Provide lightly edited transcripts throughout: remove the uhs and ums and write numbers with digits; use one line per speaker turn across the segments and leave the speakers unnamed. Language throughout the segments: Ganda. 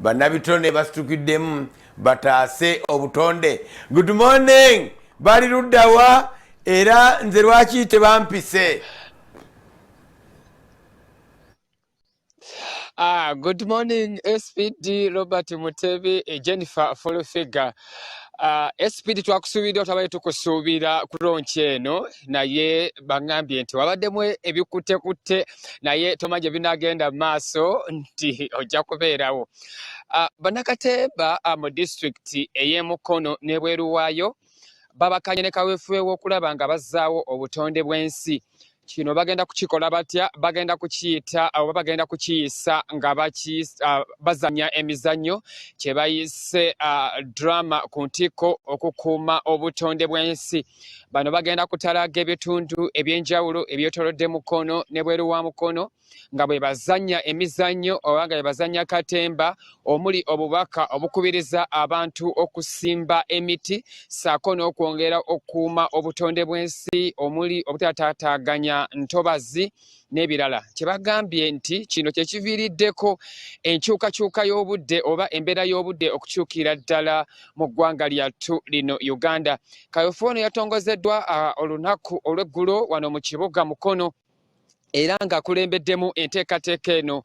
bannabitone basitukiddemu bataase obutonde. Good morning bali luddawa era nze lwaki tebampise?
Good morning, SPD Robert Mutebi, Jennifer Folofega. SPD twakusuubira otabaye tukusuubira ku launch eno naye bangambye nti wabaddemu ebikuttekutte naye tomanyi binagenda maaso nti ojja kubeerawo. Bannakatemba mu disitulikiti ey'e Mukono n'ebweru waayo babakanye ne kaweefube w'okulaba nga bazzaawo obutonde bw'ensi. Kino bagenda kukikola batya? Bagenda kukiyita oba bagenda kukiyisa nga bazanya emizannyo kye bayise drama ku ntikko okukuuma obutonde bw'ensi. Bano bagenda kutalaga ebitundu eby'enjawulo ebyetoolodde Mukono ne bweru wa Mukono nga bwe bazanya emizannyo oba nga bwe bazanya katemba omuli obubaka obukubiriza abantu okusimba emiti ssaako n'okwongera okukuuma obutonde bw'ensi omuli obutataataaganya ntobazi n'ebirala. Kye bagambye nti kino kye kiviiriddeko enkyukakyuka y'obudde oba embeera y'obudde okukyukira ddala mu ggwanga lyattu lino Uganda. Kaweefube ono yatongozeddwa olunaku olw'eggulo wano mu kibuga Mukono era ng'akulembeddemu enteekateeka eno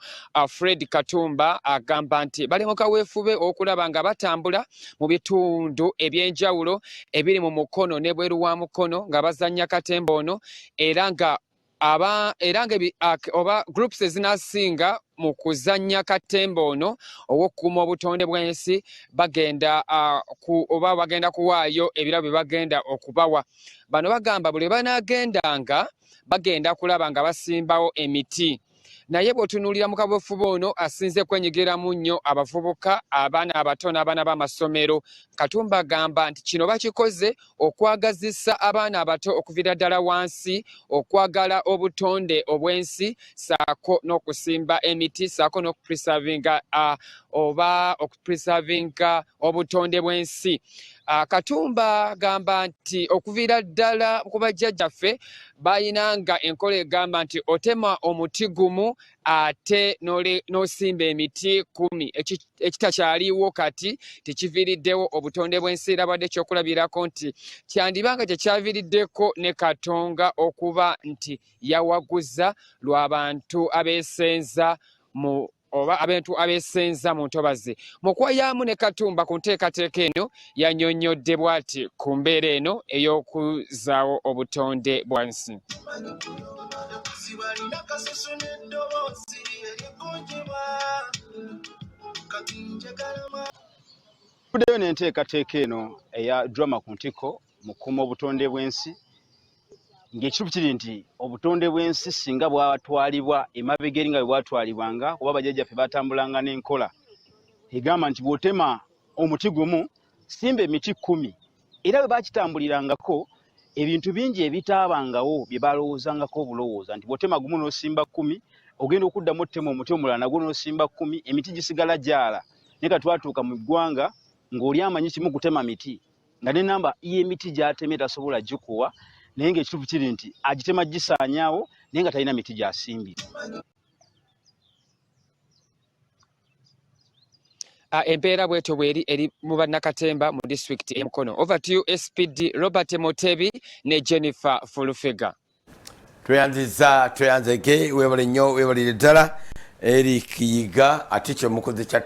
Fred Katumba agamba nti bali mu kaweefube okulaba nga batambula mu bitundu eby'enjawulo ebiri mu Mukono ne bweru wa Mukono nga bazannya katemba ono era nga oba groups ezinasinga mu kuzannya katemba ono ow'okukuuma obutonde bw'ensi bagenda kuwaayo ebirabo bye bagenda okubawa. Bano bagamba buli banaagendanga bagenda kulaba nga basimbawo emiti. Naye bw'otunuulira mu kaweefube ono asinze kwenyigiramu nnyo abavubuka, abaana abato n'abaana b'amasomero. Katumba agamba nti kino bakikoze okwagazisa abaana abato okuviira ddala wansi okwagala obutonde obw'ensi ssaako n'okusimba emiti ssaako n'okupreservinga obutonde bw'ensi. Katumba agamba nti okuviira ddala ku bajjajjaffe bayinanga enkola egamba nti otema omuti gumu ate n'osimba emiti 10 ekitakyaliwo kati tekiviiriddewo obutonde bw'ensi era badde ekyokulabirako nti kyandibanga kyekyaviiriddeko ne Katonga okuba nti yawaguza lw'abantu abeesenza oba abantu abeesenza mu ntobazi. Mu kweyaamu ne Katumba ku nteekateeka eno yannyonnyodde bw'ati ku mbeera eno ey'okuzaawo obutonde bwansi.
Tuddeyo n'enteekateeka eno eya drama ku ntikko mu kukuuma obutonde bw'ensi ng'ekituufu kiri nti obutonde bw'ensi singa bwatwalibwa emabega eri nga bwe bwatwalibwanga oba bajjajjaffe batambulanga n'enkola egamba nti bw'otema omuti gumu simba emiti 10 era bwe bakitambulirangako ebintu bingi ebitaabangawo bye balowoozangako obulowooza nti bw'otema gumu n'osimba 10 ogenda okuddamu ottema omuti omulala nagwo n'osimba 10 emiti gisigala gyala. Naye ka twatuuka mu ggwanga ng'oli amanyi kimu kutema miti nga n'enamba y'emiti gy'atemye tasobola gikuwa naye ng'ekituufu kiri nti agitema gisaanyaawo naye nga talina miti gy'asimbye.
Empeera bwetyo bweri eri mu bannakatemba mu disitulikiti y'e Mukono. Over to you SPD Robert Mutebi ne Jennifer Folofega.
Tweyanzike weebale nnyo weebalire ddala Eric Yiga ate kyo mukozi kya